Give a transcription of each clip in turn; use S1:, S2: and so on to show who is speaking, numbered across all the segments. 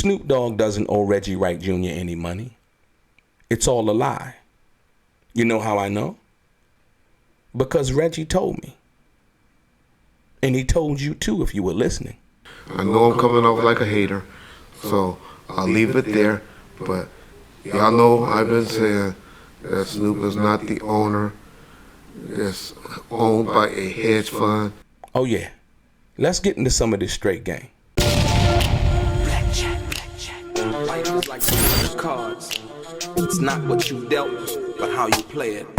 S1: Snoop Dogg doesn't owe Reggie Wright Jr. any money. It's all a lie. You know how I know? Because Reggie told me. And he told you too if you were listening.
S2: I know I'm coming off like a hater, so I'll leave it there. But y'all know I've been saying that Snoop is not the owner. It's owned by a hedge fund.
S1: Oh yeah. Let's get into some of this straight game.
S3: Life is like some cards. It's not what you dealt, but how you play it.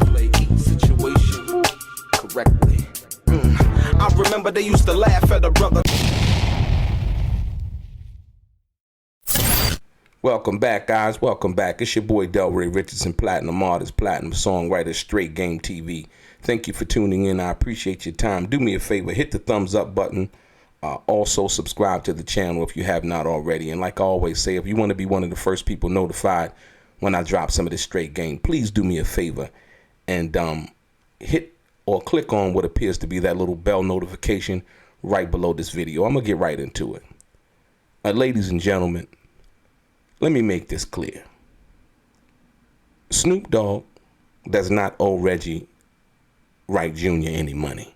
S3: Play each situation correctly. I remember they used to laugh at a brother.
S1: Welcome back, guys. Welcome back. It's your boy DELRAY, Richardson, Platinum Artist, Platinum Songwriter, Straight Game TV. Thank you for tuning in. I appreciate your time. Do me a favor, hit the thumbs up button. Also, subscribe to the channel if you have not already. And like I always say, if you want to be one of the first people notified when I drop some of this straight game, please do me a favor and hit or click on what appears to be that little bell notification right below this video. I'm going to get right into it. Ladies and gentlemen, let me make this clear. Snoop Dogg does not owe Reggie Wright Jr. any money.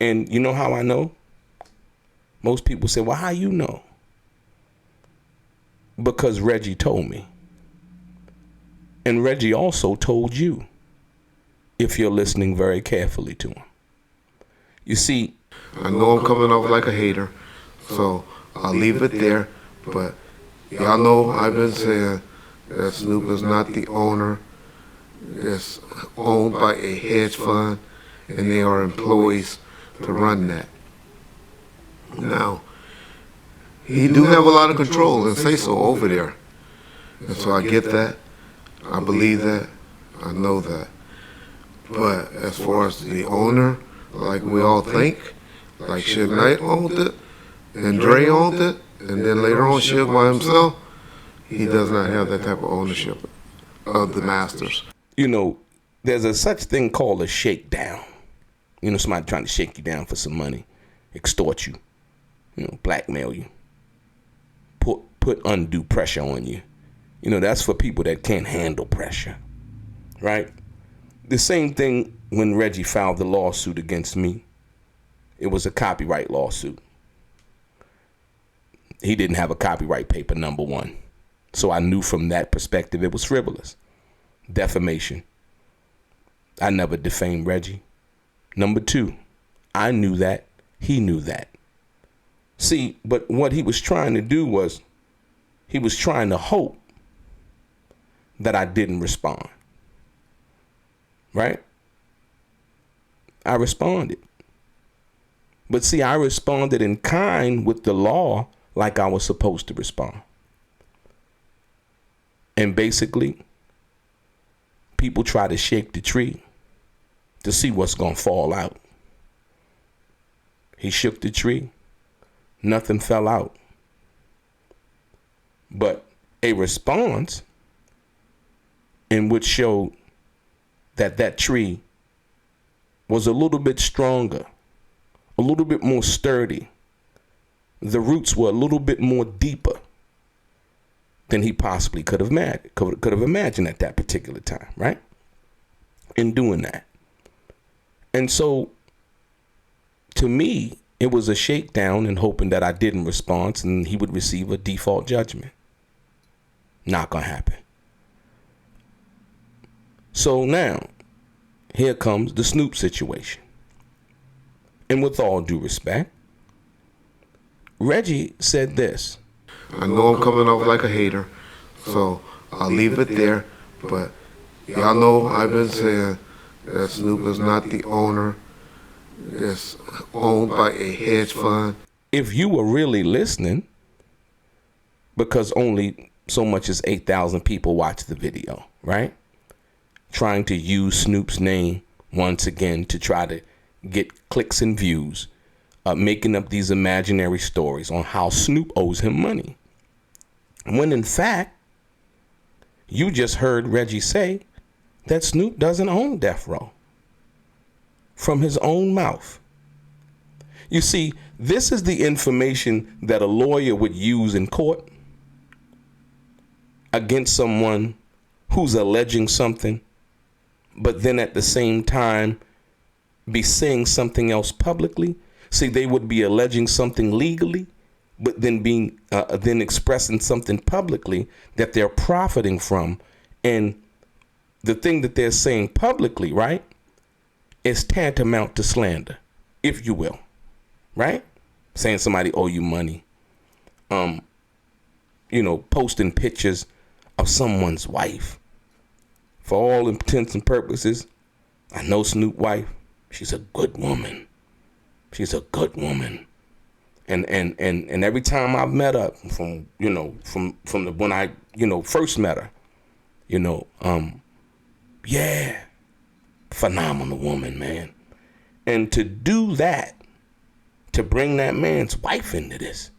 S1: And you know how I know? Most people say, well, how you know? Because Reggie told me. And Reggie also told you, if you're listening very carefully to him. You see,
S2: I know I'm coming off like a hater, so I'll leave it there. But y'all know I've been saying that Snoop is not the owner. It's owned by a hedge fund, and they are employees to run that. Now, he do have a lot of control and say so over there. And so I get that. I believe that. I know that. But as far as the owner, like we all think, like Suge Knight owned it, and Dre owned it, and then later on Suge by himself, he does not have that type of ownership of the masters.
S1: You know, there's a such thing called a shakedown. You know, somebody trying to shake you down for some money, extort you, blackmail you, put undue pressure on you. You know, that's for people that can't handle pressure, right? The same thing when Reggie filed the lawsuit against me. It was a copyright lawsuit. He didn't have a copyright paper, number one. So I knew from that perspective it was frivolous. Defamation. I never defamed Reggie. Number two, I knew that. He knew that. See, but what he was trying to do was he was trying to hope that I didn't respond. Right? I responded. But see, I responded in kind with the law like I was supposed to respond. And basically, people try to shake the tree to see what's going to fall out. He shook the tree. Nothing fell out. But a response in which showed that that tree was a little bit stronger, a little bit more sturdy. The roots were a little bit more deeper than he possibly could have imagined at that particular time, right? In doing that. And so, to me, it was a shakedown and hoping that I didn't respond and he would receive a default judgment. Not gonna happen. So now, here comes the Snoop situation. And with all due respect, Reggie said this.
S2: I know I'm coming off like a hater, so I'll leave it there. But y'all know I've been saying that Snoop is not the owner. It's owned by a hedge fund.
S1: If you were really listening, because only so much as 8,000 people watched the video, right? Trying to use Snoop's name once again to try to get clicks and views, making up these imaginary stories on how Snoop owes him money. When in fact, you just heard Reggie say that Snoop doesn't own Death Row. from his own mouth. You see, this is the information that a lawyer would use in court against someone who's alleging something, but then at the same time be saying something else publicly. See, they would be alleging something legally, but then then expressing something publicly that they're profiting from. And the thing that they're saying publicly, right, is tantamount to slander, if you will, right? Saying somebody owe you money, posting pictures of someone's wife. For all intents and purposes, I know Snoop's wife. She's a good woman. She's a good woman. And every time I've met her from when I first met her, yeah, phenomenal woman, man. And to do that, to bring that man's wife into this,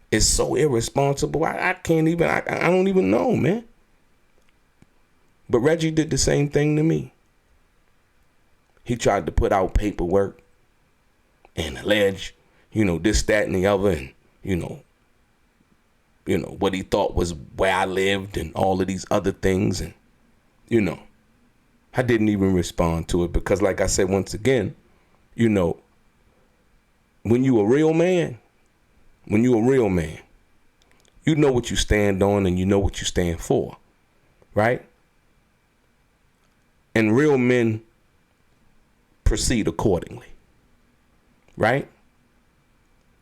S1: is so irresponsible. I can't even, I don't even know, man. But Reggie did the same thing to me. He tried to put out paperwork and allege, this, that, and the other, and, what he thought was where I lived and all of these other things. And, I didn't even respond to it because, like I said, once again, when you a real man, you know what you stand on and you know what you stand for, right? And real men proceed accordingly, right?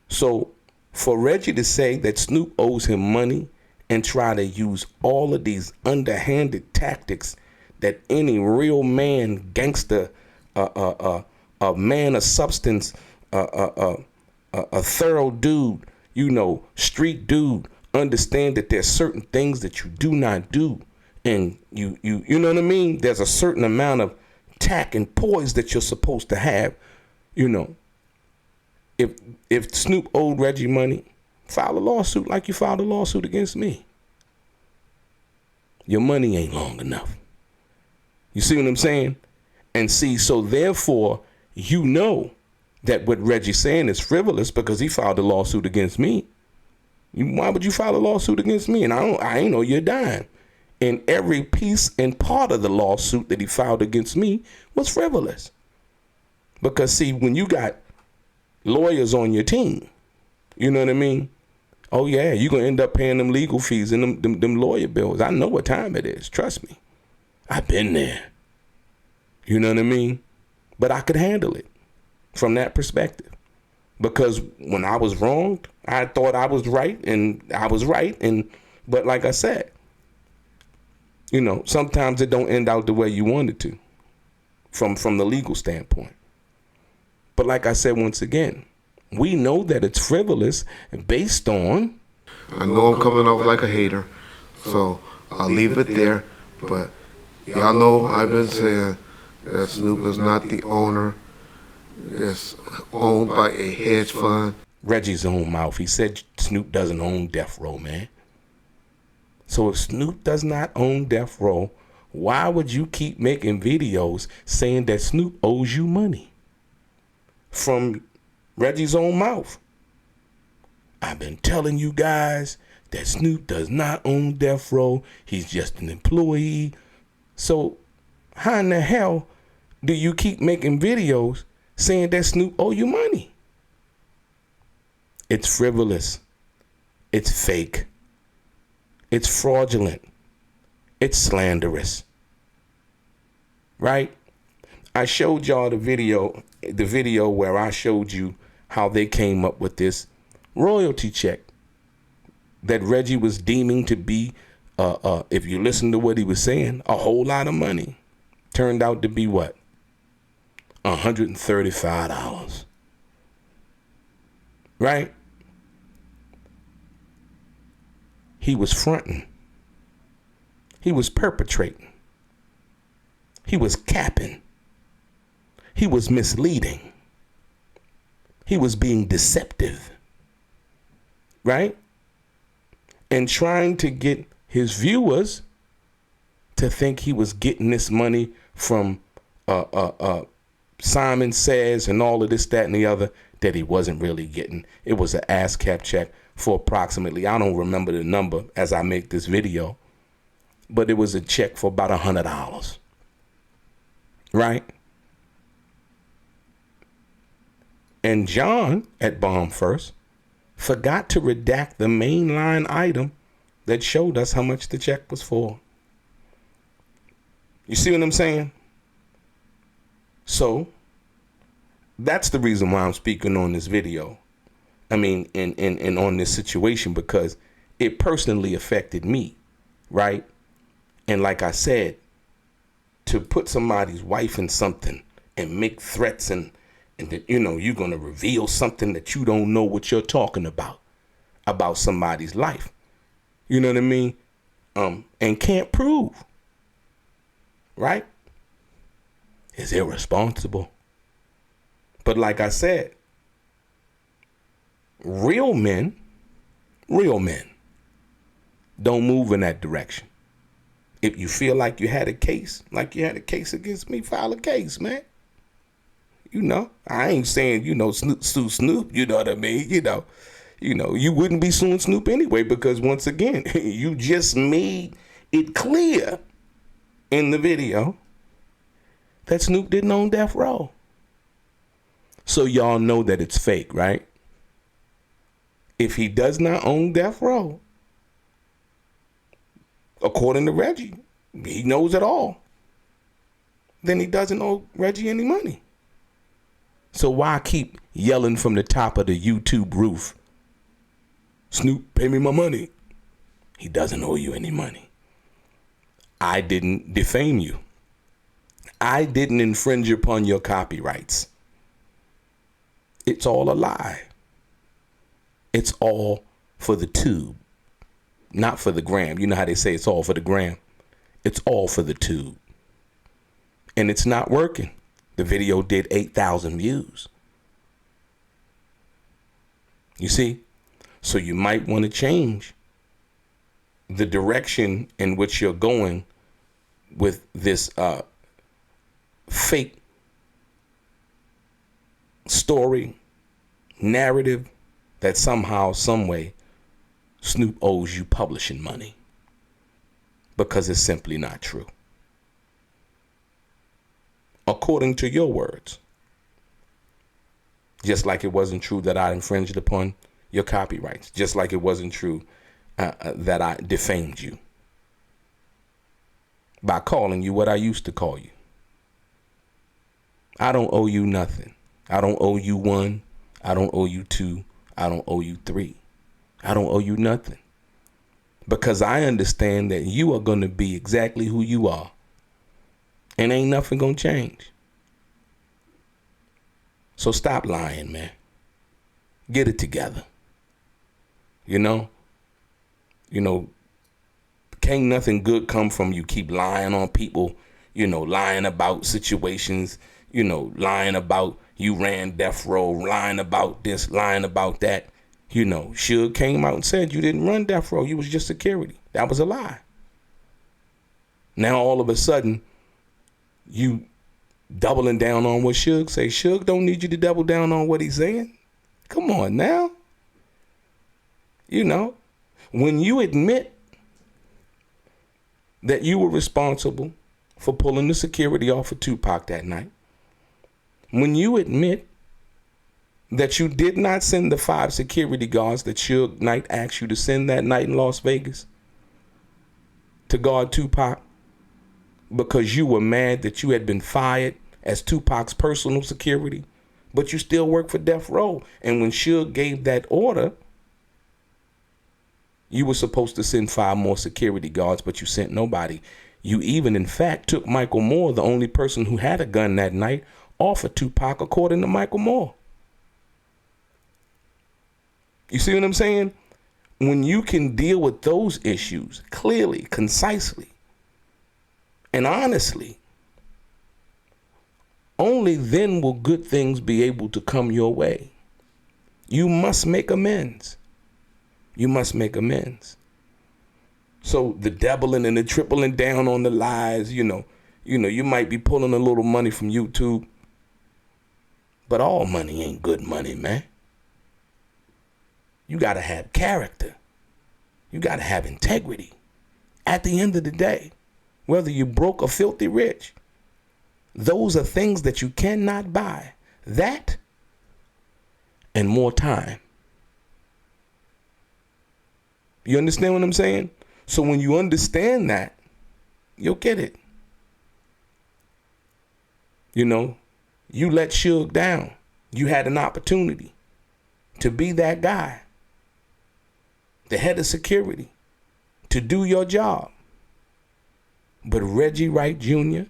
S1: So for Reggie to say that Snoop owes him money and try to use all of these underhanded tactics that any real man, gangster, a man of substance, a thorough dude, street dude, understand that there's certain things that you do not do. And you know what I mean? There's a certain amount of tact and poise that you're supposed to have. If Snoop owed Reggie money, file a lawsuit like you filed a lawsuit against me. Your money ain't long enough. You see what I'm saying? And see, so therefore, that what Reggie's saying is frivolous because he filed a lawsuit against me. Why would you file a lawsuit against me? And I ain't know you're dying. And every piece and part of the lawsuit that he filed against me was frivolous. Because see, when you got lawyers on your team, you know what I mean? Oh yeah, you're going to end up paying them legal fees and them lawyer bills. I know what time it is. Trust me. I've been there. You know what I mean? But I could handle it from that perspective. Because when I was wronged, I thought I was right and I was right. But like I said, sometimes it don't end out the way you want it to from the legal standpoint. But like I said, once again, we know that it's frivolous based on.
S2: I know I'm coming off like a hater, so I'll leave it there. But y'all know I've been saying that Snoop is not the owner. It's owned by a hedge fund.
S1: Reggie's own mouth. He said Snoop doesn't own Death Row, man. So if Snoop does not own Death Row, why would you keep making videos saying that Snoop owes you money? From Reggie's own mouth. I've been telling you guys that Snoop does not own Death Row. He's just an employee. So how in the hell do you keep making videos saying that Snoop owe you money? It's frivolous. It's fake. It's fraudulent. It's slanderous. Right? I showed y'all the video where I showed you how they came up with this royalty check that Reggie was deeming to be, if you listen to what he was saying, a whole lot of money. Turned out to be what? $135. Right? He was fronting. He was perpetrating. He was capping. He was misleading. He was being deceptive. Right? And trying to get his viewers to think he was getting this money from Simon Says and all of this, that, and the other, that he wasn't really getting. It was an ASCAP check for approximately, I don't remember the number as I make this video, but it was a check for about $100, right? And John at Bomb First forgot to redact the mainline item that showed us how much the check was for. You see what I'm saying? So that's the reason why I'm speaking on this video. I mean, and on this situation, because it personally affected me, right? And like I said, to put somebody's wife in something and make threats and that, you know, you're going to reveal something that you don't know what you're talking about somebody's life. You know what I mean? And can't prove, right? Is irresponsible. But like I said, real men don't move in that direction. If you feel like you had a case against me, file a case, man. You know, I ain't saying, you know, sue Snoop, you know what I mean? You know, you wouldn't be suing Snoop anyway, because once again, you just made it clear in the video that Snoop didn't own Death Row. So y'all know that it's fake, right? If he does not own Death Row, according to Reggie, he knows it all, then he doesn't owe Reggie any money. So why keep yelling from the top of the YouTube roof, Snoop, pay me my money? He doesn't owe you any money. I didn't defame you. I didn't infringe upon your copyrights. It's all a lie. It's all for the tube, not for the gram. You know how they say it's all for the gram? It's all for the tube. And it's not working. The video did 8,000 views. You see? So you might want to change the direction in which you're going with this fake story, narrative that somehow, some way, Snoop owes you publishing money, because it's simply not true. According to your words. Just like it wasn't true that I infringed upon your copyrights. Just like it wasn't true that I defamed you by calling you what I used to call you. I don't owe you nothing. I don't owe you 1. I don't owe you 2. I don't owe you 3. I don't owe you nothing. Because I understand that you are going to be exactly who you are. And ain't nothing going to change. So stop lying, man. Get it together. You know, can't nothing good come from you keep lying on people, lying about situations, lying about you ran Death Row, lying about this, lying about that. Suge came out and said you didn't run Death Row. You was just security. That was a lie. Now all of a sudden, you doubling down on what Suge say. Suge don't need you to double down on what he's saying. Come on now. When you admit that you were responsible for pulling the security off of Tupac that night, when you admit that you did not send the 5 security guards that Suge Knight asked you to send that night in Las Vegas to guard Tupac because you were mad that you had been fired as Tupac's personal security, but you still work for Death Row. And when Suge gave that order, you were supposed to send 5 more security guards, but you sent nobody. You even, in fact, took Michael Moore, the only person who had a gun that night, off of Tupac, according to Michael Moore. You see what I'm saying? When you can deal with those issues clearly, concisely, and honestly, only then will good things be able to come your way. You must make amends. You must make amends. So the doubling and the tripling down on the lies, you might be pulling a little money from YouTube, But all money ain't good money, man. You got to have character. You got to have integrity. At the end of the day, whether you broke or filthy rich, those are things that you cannot buy. That and more time. You understand what I'm saying? So when you understand that, you'll get it. You know, you let Suge down. You had an opportunity to be that guy, the head of security, to do your job. But Reggie Wright Jr.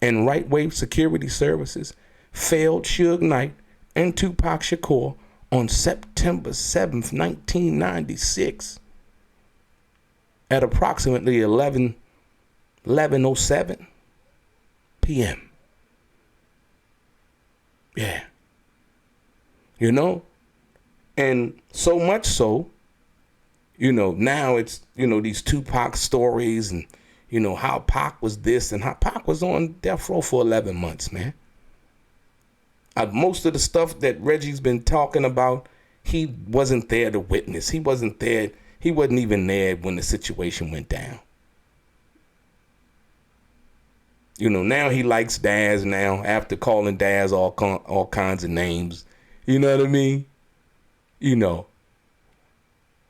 S1: and Right Wave Security Services failed Suge Knight and Tupac Shakur on September 7th, 1996 at approximately 11:07 p.m. Yeah. You know? And so much so, you know, now it's, you know, these Tupac stories and, you know, how Pac was this and how Pac was on death row for 11 months, man. Most of the stuff that Reggie's been talking about, he wasn't there to witness. He wasn't there. He wasn't even there when the situation went down. You know, now he likes Daz now after calling Daz all kinds of names. You know what I mean? You know.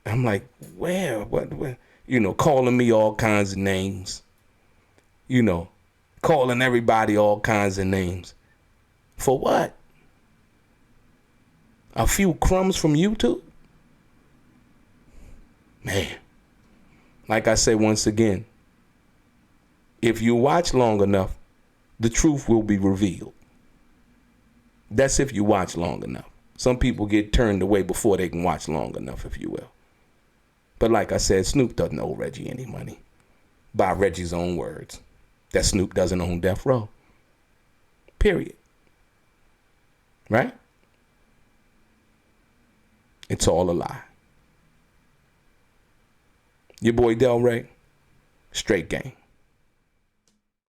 S1: I'm like, where? What? You know, calling me all kinds of names. You know, calling everybody all kinds of names. For what? A few crumbs from YouTube? Man, like I say once again, if you watch long enough, the truth will be revealed. That's if you watch long enough. Some people get turned away before they can watch long enough, if you will. But like I said, Snoop doesn't owe Reggie any money. By Reggie's own words. That Snoop doesn't own death row. Period. Right? It's all a lie. Your boy DELRAY, straight gang.